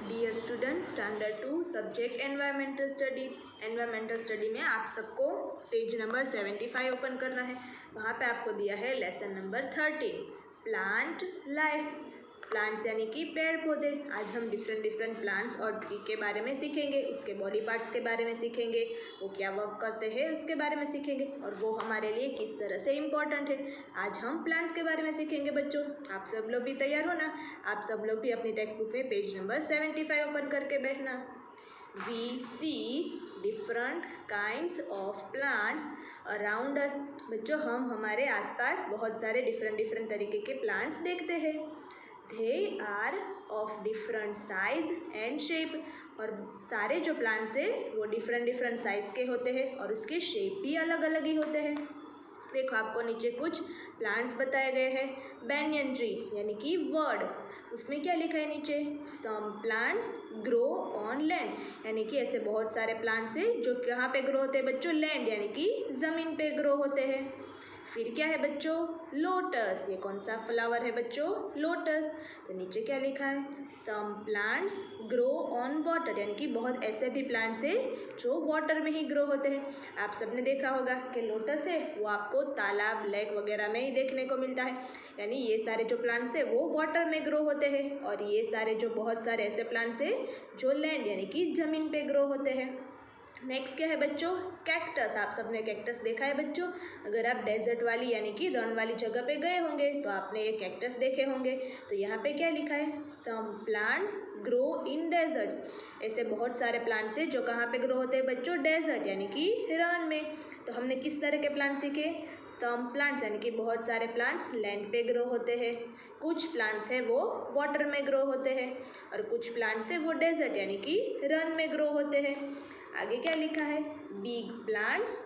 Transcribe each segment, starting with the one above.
Dear student, standard 2 subject environmental study. Environmental study में आप सबको पेज नंबर 75 ओपन करना है। वहाँ पे आपको दिया है lesson number 13 plant life. Plants यानी कि पेड़ पौधे। आज हम डिफरेंट प्लांट्स और ट्री के बारे में सीखेंगे, उसके बॉडी पार्ट्स के बारे में सीखेंगे, वो क्या वर्क करते हैं उसके बारे में सीखेंगे और वो हमारे लिए किस तरह से इम्पोर्टेंट है। आज हम प्लांट्स के बारे में सीखेंगे बच्चों। आप सब लोग भी तैयार हो ना? आप सब लोग भी अपनी टेक्स्ट बुक में पेज नंबर 75 ओपन करके बैठना। We see different kinds of plants around us. बच्चों, हम हमारे आसपास बहुत सारे डिफरेंट तरीके के प्लांट्स देखते हैं। They are of different size and shape. और सारे जो प्लांट्स है वो डिफरेंट साइज़ के होते हैं और उसके शेप भी अलग अलग ही होते हैं। देखो, आपको नीचे कुछ प्लांट्स बताए गए हैं। बैनियन ट्री यानी कि वर्ड, उसमें क्या लिखा है नीचे? Some plants grow on land. यानी कि ऐसे बहुत सारे प्लांट्स हैं जो कहाँ पे ग्रो होते हैं बच्चों? लैंड यानी कि ज़मीन पे ग्रो होते हैं। फिर क्या है बच्चों? लोटस। ये कौन सा फ्लावर है बच्चों? लोटस। तो नीचे क्या लिखा है? Some plants grow on water. यानी कि बहुत ऐसे भी प्लांट्स हैं जो वाटर में ही ग्रो होते हैं। आप सबने देखा होगा कि लोटस है वो आपको तालाब, लेक वगैरह में ही देखने को मिलता है। यानी ये सारे जो प्लांट्स हैं वो वाटर में ग्रो होते हैं और ये सारे जो बहुत सारे ऐसे प्लांट्स हैं जो लैंड यानी कि ज़मीन पे ग्रो होते हैं। नेक्स्ट क्या है बच्चों? कैक्टस। आप सबने कैक्टस देखा है बच्चों। अगर आप डेजर्ट वाली यानी कि रन वाली जगह पे गए होंगे तो आपने ये कैक्टस देखे होंगे। तो यहाँ पे क्या लिखा है? Some plants grow in deserts. ऐसे बहुत सारे प्लांट्स हैं जो कहाँ पे ग्रो होते हैं बच्चों? डेजर्ट यानी कि रन में। तो हमने किस तरह के प्लांट्स सीखे? सम प्लांट्स यानी कि बहुत सारे प्लांट्स लैंड पे ग्रो होते हैं, कुछ प्लांट्स है वो वाटर में ग्रो होते हैं और कुछ प्लांट्स है वो डेजर्ट यानी कि रन में ग्रो होते हैं। आगे क्या लिखा है? Big plants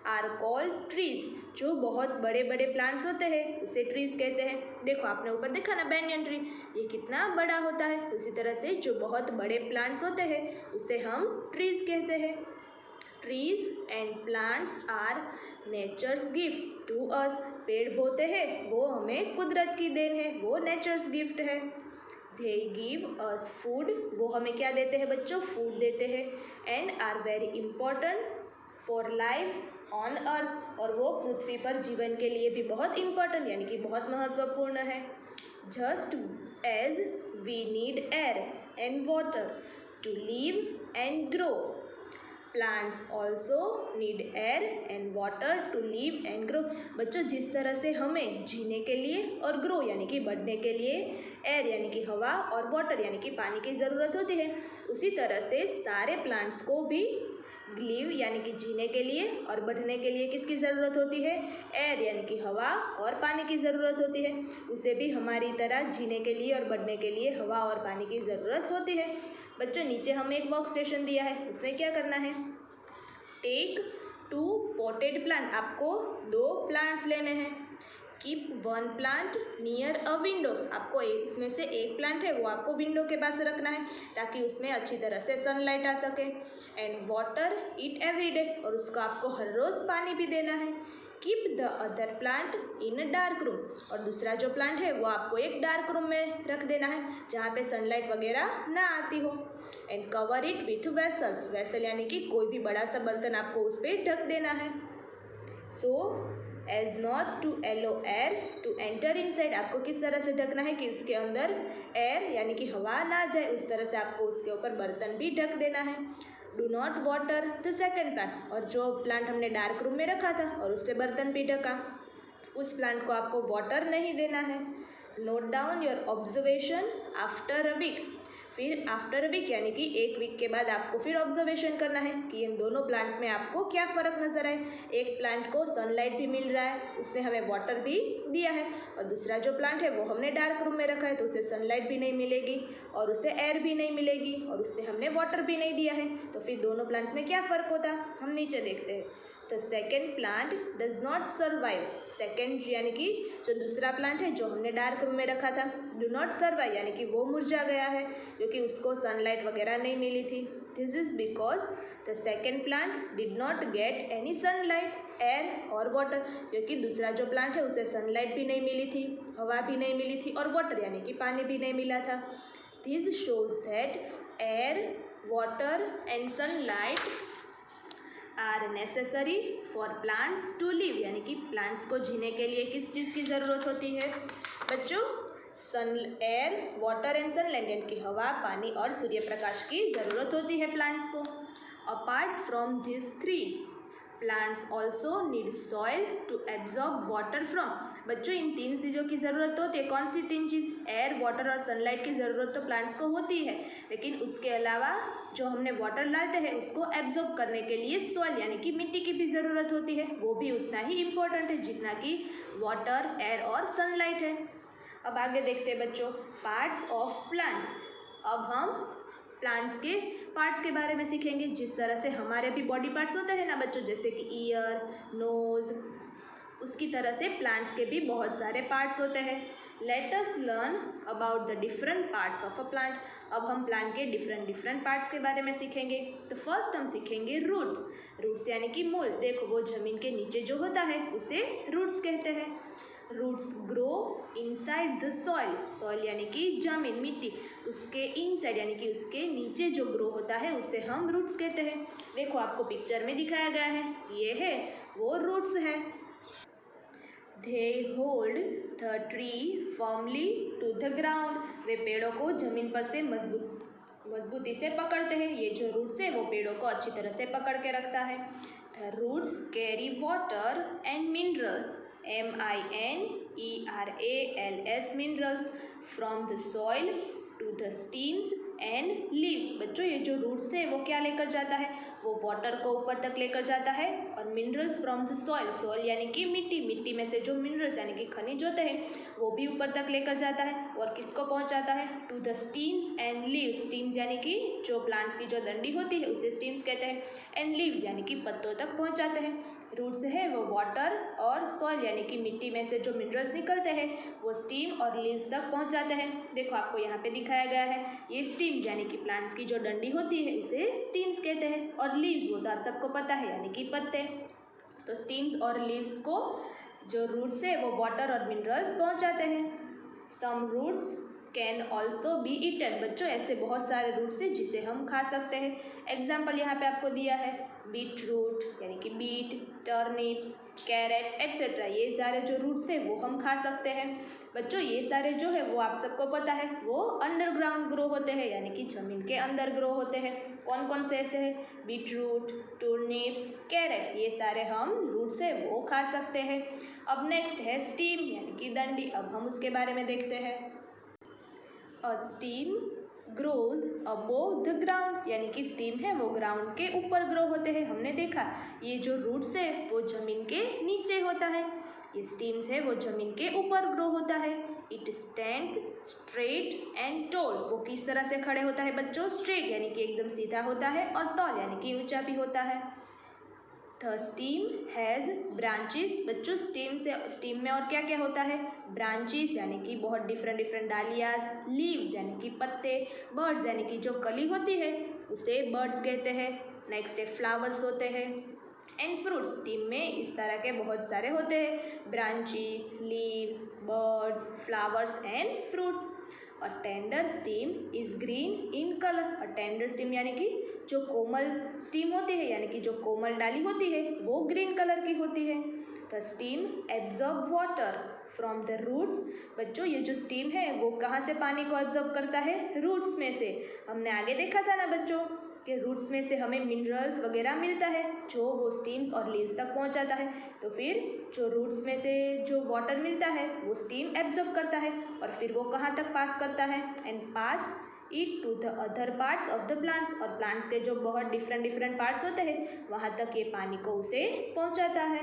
are called trees. जो बहुत बड़े प्लांट्स होते हैं उसे ट्रीज कहते हैं। देखो, आपने ऊपर देखा ना बैनियन ट्री, ये कितना बड़ा होता है। तो इसी तरह से जो बहुत बड़े प्लांट्स होते हैं उसे हम ट्रीज कहते हैं। Trees and plants are nature's gift to us. पेड़ पौधे हैं वो हमें कुदरत की देन है, वो नेचर्स गिफ्ट है। They give us food. वो हमें क्या देते हैं बच्चों? फूड देते हैं। And are very important for life on earth. और वो पृथ्वी पर जीवन के लिए भी बहुत इम्पॉर्टेंट यानी कि बहुत महत्वपूर्ण है। Just as we need air and water to live and grow, plants also need air and water to live and grow. बच्चों, जिस तरह से हमें जीने के लिए और ग्रो यानी कि बढ़ने के लिए एयर यानी कि हवा और वाटर यानी कि पानी की ज़रूरत होती है, उसी तरह से सारे प्लांट्स को भी लिव यानी कि जीने के लिए और बढ़ने के लिए किसकी ज़रूरत होती है? एयर यानी कि हवा और पानी की ज़रूरत होती है। उसे भी हमारी तरह जीने के लिए और बढ़ने के लिए हवा और पानी की ज़रूरत होती है। बच्चों, नीचे हमें एक वर्क स्टेशन दिया है, उसमें क्या करना है? Take 2 potted plant. आपको 2 प्लांट्स लेने हैं। Keep 1 plant near a window. आपको इसमें से एक प्लांट है वो आपको विंडो के पास रखना है ताकि उसमें अच्छी तरह से सनलाइट आ सके। And water it every day. और उसको आपको हर रोज़ पानी भी देना है। Keep the other plant in dark room. और दूसरा जो प्लांट है वो आपको एक डार्क रूम में रख देना है जहाँ पे सनलाइट वगैरह ना आती हो। And cover it with vessel. Vessel यानी कि कोई भी बड़ा सा बर्तन आपको उस पर ढक देना है। So as not to allow air to enter inside. आपको किस तरह से ढकना है कि उसके अंदर एयर यानी कि हवा ना जाए, उस तरह से आपको उसके ऊपर बर्तन भी ढक देना है। Do not water the second plant. और जो प्लांट हमने डार्क रूम में रखा था और उसके बर्तन भी ढका, उस प्लांट को आपको वाटर नहीं देना है। Note down your observation after a week. फिर आफ्टर अ वीक यानी कि 1 वीक के बाद आपको फिर ऑब्जर्वेशन करना है कि इन दोनों प्लांट में आपको क्या फ़र्क नज़र आए। एक प्लांट को सनलाइट भी मिल रहा है, उसने हमें वाटर भी दिया है, और दूसरा जो प्लांट है वो हमने डार्क रूम में रखा है तो उसे सनलाइट भी नहीं मिलेगी और उसे एयर भी नहीं मिलेगी और उसने हमने वाटर भी नहीं दिया है। तो फिर दोनों प्लांट्स में क्या फ़र्क होता है? हम नीचे देखते हैं। The second plant does not survive. Second यानी कि जो दूसरा प्लांट है जो हमने डार्क रूम में रखा था, डू नॉट सर्वाइव यानी कि वो मुरझा गया है क्योंकि उसको सनलाइट वगैरह नहीं मिली थी। This is because the second plant did not get any sunlight, air और वाटर। क्योंकि दूसरा जो प्लांट है उसे सनलाइट भी नहीं मिली थी, हवा भी नहीं मिली थी और वाटर यानी कि पानी भी नहीं मिला था। This shows that air, water and sunlight are necessary for plants to live, यानी कि प्लांट्स को जीने के लिए किस चीज़ की ज़रूरत होती है बच्चों? सन, एयर, वाटर एंड सनलाइट, यानी कि हवा, पानी और सूर्य प्रकाश की ज़रूरत होती है प्लांट्स को। Apart from this three plants also need soil to absorb water from. बच्चों इन तीन चीज़ों की ज़रूरत होती है। कौन सी तीन चीज़? एयर, वाटर और सनलाइट की ज़रूरत तो प्लांट्स को होती है, लेकिन उसके अलावा जो हमने वाटर लाते हैं उसको एब्जॉर्ब करने के लिए सॉइल यानी कि मिट्टी की भी ज़रूरत होती है। वो भी उतना ही इम्पोर्टेंट है जितना कि वाटर, एयर और सनलाइट है। अब आगे देखते हैं बच्चों पार्ट्स ऑफ प्लांट्स। अब हम प्लांट्स के पार्ट्स के बारे में सीखेंगे। जिस तरह से हमारे भी बॉडी पार्ट्स होते हैं ना बच्चों, जैसे कि ईयर, नोज, उसकी तरह से प्लांट्स के भी बहुत सारे पार्ट्स होते हैं। Let us learn about the different parts of a plant. अब हम प्लांट के डिफरेंट पार्ट्स के बारे में सीखेंगे। तो फर्स्ट हम सीखेंगे रूट्स। रूट्स यानी कि मूल। देखो वो जमीन के नीचे जो होता है उसे रूट्स कहते हैं। Roots grow inside the soil. Soil यानी कि जमीन, मिट्टी, उसके इनसाइड यानी कि उसके नीचे जो ग्रो होता है उसे हम रूट्स कहते हैं। देखो आपको पिक्चर में दिखाया गया है, ये है वो रूट्स है। They hold the tree firmly to the ground. वे पेड़ों को जमीन पर से मजबूती से पकड़ते हैं। ये जो रूट्स है वो पेड़ों को अच्छी तरह से पकड़ के रखता है। The roots carry water and minerals, MINERALS, minerals from the soil to the stems and leaves. बच्चों ये जो रूट्स है वो क्या लेकर जाता है? वो वाटर को ऊपर तक लेकर जाता है, और minerals from the soil, soil यानी कि मिट्टी, मिट्टी में से जो मिनरल्स यानी कि खनिज होते हैं वो भी ऊपर तक लेकर जाता है। और किसको पहुंचाता है? To the stems and leaves. Stems यानी कि जो प्लांट्स की जो डंडी होती है उसे स्टीम्स कहते हैं, एंड लीव्स यानी कि पत्तों तक पहुंचाते हैं। रूट्स है वो वाटर और सॉइल यानी कि मिट्टी में से जो मिनरल्स निकलते हैं वो स्टीम और लीव्स तक पहुंचाते हैं। देखो आपको यहाँ पे दिखाया गया है, ये स्टीम्स यानी कि प्लांट्स की जो डंडी होती है उसे स्टीम्स कहते हैं, और लीव्स वो तो आप सबको पता है यानी कि पत्ते। तो स्टीम्स और लीव्स को जो रूट्स है वो वाटर और मिनरल्स पहुंचाते हैं। Some roots can also be eaten. बच्चों ऐसे बहुत सारे रूट्स हैं जिसे हम खा सकते हैं। एग्जाम्पल यहाँ पे आपको दिया है, बीट रूट यानी कि बीट, टर्निप्स, कैरेट्स एट्सेट्रा। ये सारे जो रूट्स हैं वो हम खा सकते हैं। बच्चों ये सारे जो है वो आप सबको पता है वो अंडरग्राउंड ग्रो होते हैं यानी कि ज़मीन के अंदर ग्रो होते हैं। कौन कौन से ऐसे हैं? बीट रूट, टर्निप्स, कैरेट्स, ये सारे हम रूट्स है वो खा सकते हैं। अब नेक्स्ट है स्टीम यानी कि डंडी। अब हम उसके बारे में देखते हैं। A stem grows above the ground, यानी कि स्टीम है वो ग्राउंड के ऊपर ग्रो होते हैं। हमने देखा ये जो रूट्स है वो जमीन के नीचे होता है, ये स्टीम्स है वो जमीन के ऊपर ग्रो होता है। It stands straight and tall. वो किस तरह से खड़े होता है बच्चों? स्ट्रेट यानी कि एकदम सीधा होता है, और टॉल यानी कि ऊंचा भी होता है। The steam has branches. बच्चों स्टीम में और क्या क्या होता है? ब्रांचेस यानी कि बहुत डिफरेंट डालियाज, लीव्स यानी कि पत्ते, बर्ड्स यानी कि जो कली होती है उसे बर्ड्स कहते हैं। नेक्स्ट है फ्लावर्स होते हैं, एंड फ्रूट्स। स्टीम में इस तरह के बहुत सारे होते हैं, branches, leaves, birds, flowers and fruits. A tender steam is green in colour. A tender steam यानी कि जो कोमल स्टीम होती है यानी कि जो कोमल डाली होती है वो ग्रीन कलर की होती है। The stem absorb water from the roots. बच्चों ये जो स्टीम है वो कहाँ से पानी को एब्जॉर्ब करता है? रूट्स में से। हमने आगे देखा था ना बच्चों कि रूट्स में से हमें मिनरल्स वगैरह मिलता है जो वो स्टीम्स और लीव्स तक पहुंचाता है। तो फिर जो रूट्स में से जो वाटर मिलता है वो स्टीम एब्जॉर्ब करता है, और फिर वो कहाँ तक पास करता है? And pass it to the other parts of the plants. और प्लांट्स के जो बहुत डिफरेंट पार्ट्स होते हैं वहाँ तक ये पानी को उसे पहुँचाता है।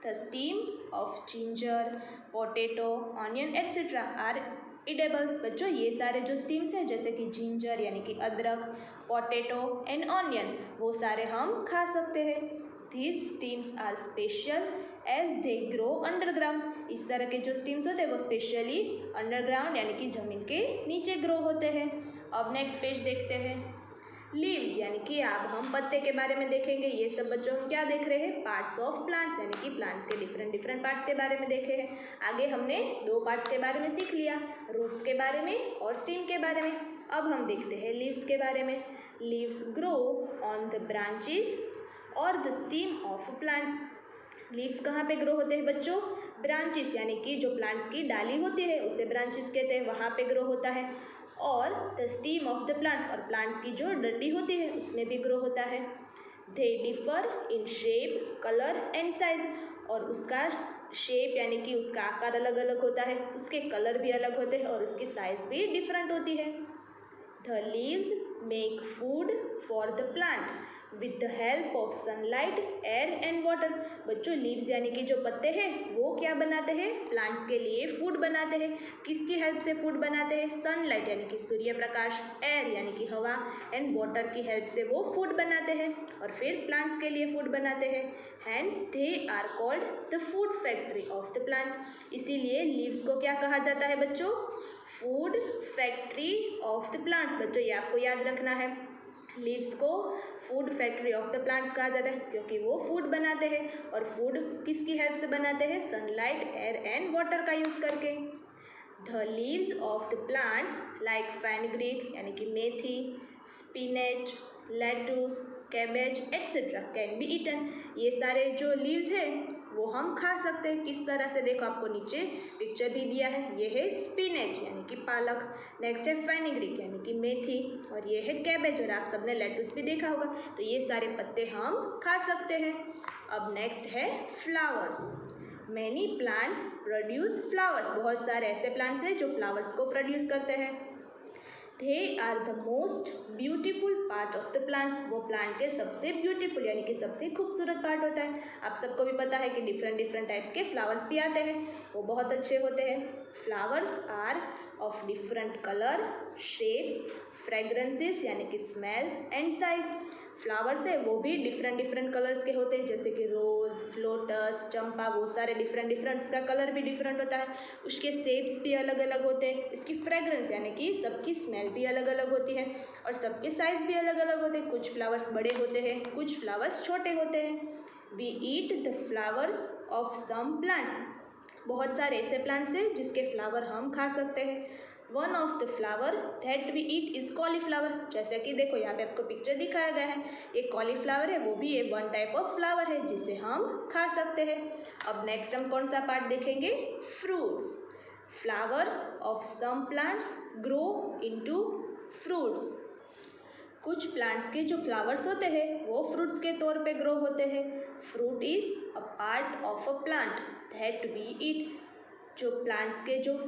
The stem of ginger, potato, onion etcetera are edibles. बच्चों ये सारे जो स्टीम्स हैं जैसे कि जिंजर यानी कि अदरक, पोटैटो एंड ऑनियन, वो सारे हम खा सकते हैं। These steams are special as they grow underground। इस तरह के जो स्टीम्स होते हैं वो स्पेशली अंडरग्राउंड यानी कि ज़मीन के नीचे ग्रो होते हैं। अब नेक्स्ट पेज देखते हैं। लीव्स यानी कि अब हम पत्ते के बारे में देखेंगे। ये सब बच्चों हम क्या देख रहे हैं? पार्ट्स ऑफ प्लांट्स यानी कि प्लांट्स के डिफरेंट पार्ट्स के बारे में देखे हैं। आगे हमने दो पार्ट्स के बारे में सीख लिया, रूट्स के बारे में और स्टीम के बारे में। अब हम देखते हैं लीव्स के बारे में। Leaves grow on the branches और the stem of plants. Leaves कहाँ पे ग्रो होते हैं बच्चों? ब्रांचेस यानी कि जो प्लांट्स की डाली होती है उसे ब्रांचेस कहते हैं, वहाँ पे ग्रो होता है। और the stem of the plants, और प्लांट्स की जो डंडी होती है उसमें भी ग्रो होता है। They differ in shape, colour and size, और उसका शेप यानी कि उसका आकार अलग अलग होता है, उसके कलर भी अलग होते हैं और उसकी साइज भी डिफरेंट होती है। The leaves make food for the plant with the help of sunlight, air and water. बच्चों लीव्स यानी कि जो पत्ते हैं वो क्या बनाते हैं? प्लांट्स के लिए फूड बनाते हैं। किसकी हेल्प से फूड बनाते हैं? सनलाइट यानी कि सूर्य प्रकाश, एयर यानी कि हवा, एंड वाटर की हेल्प से वो फूड बनाते हैं और फिर प्लांट्स के लिए फूड बनाते हैं। Hence they are called the food factory of the plant. इसीलिए लीव्स को क्या कहा जाता है बच्चों? Food factory of the plants. बच्चों ये आपको याद रखना है, लीव्स को food factory of the plants कहा जाता है क्योंकि वो फूड बनाते हैं। और फूड किसकी हेल्प से बनाते हैं? सनलाइट, एयर एंड वाटर का यूज़ करके। The leaves of the plants like fenugreek यानी कि मेथी, spinach, lettuce, cabbage etcetera can be eaten. ये सारे जो लीव्स हैं वो हम खा सकते हैं। किस तरह से? देखो आपको नीचे पिक्चर भी दिया है। ये है स्पिनेच यानी कि पालक, नेक्स्ट है फेनुग्रीक यानी कि मेथी, और ये है कैबेज, और आप सबने लेटुस भी देखा होगा। तो ये सारे पत्ते हम खा सकते हैं। अब नेक्स्ट है flowers. Many plants produce flowers. बहुत सारे ऐसे प्लांट्स हैं जो फ्लावर्स को प्रोड्यूस करते हैं। They are the most beautiful part of the plants. वो प्लांट के सबसे ब्यूटीफुल यानी कि सबसे खूबसूरत पार्ट होता है। आप सबको भी पता है कि डिफरेंट डिफरेंट टाइप्स के फ्लावर्स भी आते हैं, वो बहुत अच्छे होते हैं। Flowers are of different colour, shapes, fragrances यानी कि स्मेल एंड साइज। फ्लावर्स है वो भी डिफरेंट डिफरेंट कलर्स के होते हैं, जैसे कि रोज़, लोटस, चंपा, वो सारे डिफरेंट डिफरेंट, उसका कलर भी डिफरेंट होता है, उसके शेप्स भी अलग अलग होते हैं, इसकी फ्रेगरेंस यानी कि सबकी स्मेल भी अलग अलग होती है, और सबके साइज़ भी अलग अलग होते हैं। कुछ फ्लावर्स बड़े होते हैं, कुछ फ्लावर्स छोटे होते हैं। We eat the flowers of some plant. बहुत सारे ऐसे प्लांट्स हैं जिसके फ्लावर हम खा सकते हैं। One of the flower that we eat is cauliflower. जैसे कि देखो यहाँ पे आपको पिक्चर दिखाया गया है, ये कॉलीफ्लावर है, वो भी एक वन टाइप ऑफ फ्लावर है जिसे हम खा सकते हैं। अब नेक्स्ट हम कौन सा पार्ट देखेंगे? Fruits. Flowers of some plants grow into fruits. कुछ प्लांट्स के जो फ्लावर्स होते हैं वो फ्रूट्स के तौर पे ग्रो होते हैं। Fruit is a part of a plant that we eat. जो प्लांट्स के जो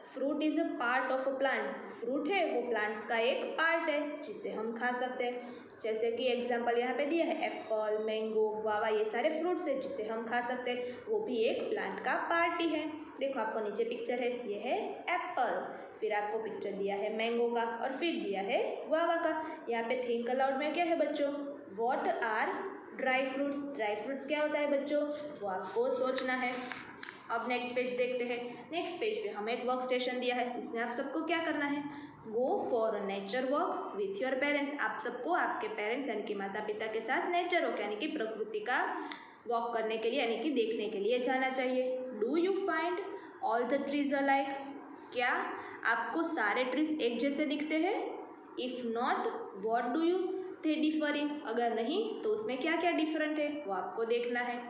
fruit is a part of a plant, fruit है वो प्लांट्स का एक पार्ट है जिसे हम खा सकते हैं। जैसे कि एग्जांपल यहाँ पे दिया है, एप्पल, मैंगो, गुआवा, ये सारे फ्रूट्स हैं जिसे हम खा सकते हैं, वो भी एक प्लांट का पार्ट ही है। देखो आपको नीचे पिक्चर है, ये है एप्पल, फिर आपको पिक्चर दिया है मैंगो का, और फिर दिया है गुआवा का। यहाँ पे थिंक अलाउड में क्या है बच्चों? What are dry fruits. Dry fruits क्या होता है बच्चों? वो आपको सोचना है। अब नेक्स्ट पेज देखते हैं। नेक्स्ट पेज पे हमें एक वर्क स्टेशन दिया है, इसमें आप सबको क्या करना है? Go for a nature walk with your parents. आप सबको आपके पेरेंट्स यानी कि माता पिता के साथ नेचर वॉक यानी कि प्रकृति का वॉक करने के लिए यानी कि देखने के लिए जाना चाहिए। Do you find all the trees alike. क्या आपको सारे ट्रीज एक जैसे दिखते हैं? If not what do you they differ in. अगर नहीं तो उसमें क्या क्या डिफरेंट है वो आपको देखना है।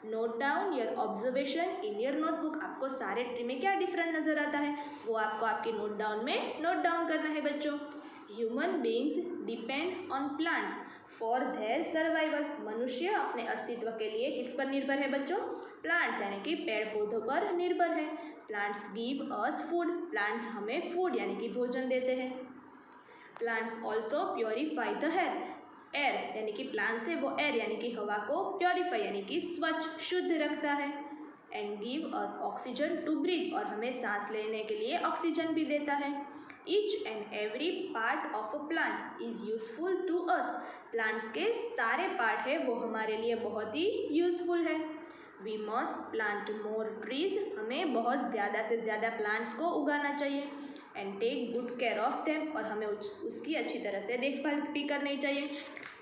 Note down your observation in your notebook. आपको सारे ट्री में क्या डिफरेंट नज़र आता है वो आपको आपके नोट डाउन में नोट डाउन करना है बच्चों। Human beings depend on plants for their survival. मनुष्य अपने अस्तित्व के लिए किस पर निर्भर है बच्चों? प्लांट्स यानी कि पेड़ पौधों पर निर्भर है। Plants give us food. Plants हमें फूड यानी कि भोजन देते हैं। Plants also purify the air यानी कि प्लांट्स है वो एयर यानी कि हवा को प्योरीफाई यानी कि स्वच्छ शुद्ध रखता है। And give us oxygen to breathe, और हमें सांस लेने के लिए ऑक्सीजन भी देता है। Each and every part of a plant is useful to us. Plants के सारे पार्ट है वो हमारे लिए बहुत ही यूजफुल है। We must plant more trees. हमें बहुत ज़्यादा से ज़्यादा प्लांट्स को उगाना चाहिए। And take good care of them, और हमें उसकी अच्छी तरह से देखभाल भी करनी चाहिए।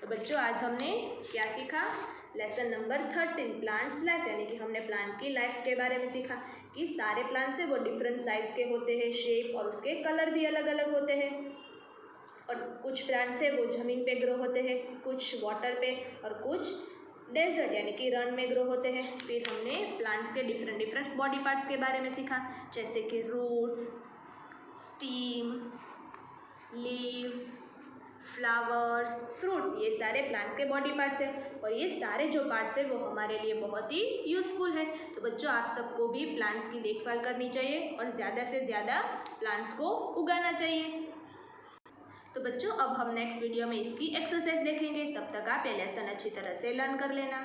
तो बच्चों आज हमने क्या सीखा? लेसन नंबर 13 प्लांट्स लाइफ यानी कि हमने प्लांट की लाइफ के बारे में सीखा कि सारे प्लांट्स है वो डिफरेंट साइज के होते हैं, शेप और उसके कलर भी अलग अलग होते हैं। और कुछ प्लांट्स है वो ज़मीन पे ग्रो होते हैं, कुछ वाटर पे और कुछ डेजर्ट यानी कि रन में ग्रो होते हैं। फिर हमने प्लांट्स के डिफरेंट बॉडी पार्ट्स के बारे में सीखा, जैसे कि roots, stem, leaves, flowers, fruits, ये सारे प्लांट्स के बॉडी पार्ट्स हैं और ये सारे जो पार्ट्स हैं वो हमारे लिए बहुत ही यूज़फुल है। तो बच्चों आप सबको भी प्लांट्स की देखभाल करनी चाहिए और ज़्यादा से ज़्यादा प्लांट्स को उगाना चाहिए। तो बच्चों अब हम नेक्स्ट वीडियो में इसकी एक्सरसाइज देखेंगे, तब तक आप ये लेसन अच्छी तरह से लर्न कर लेना।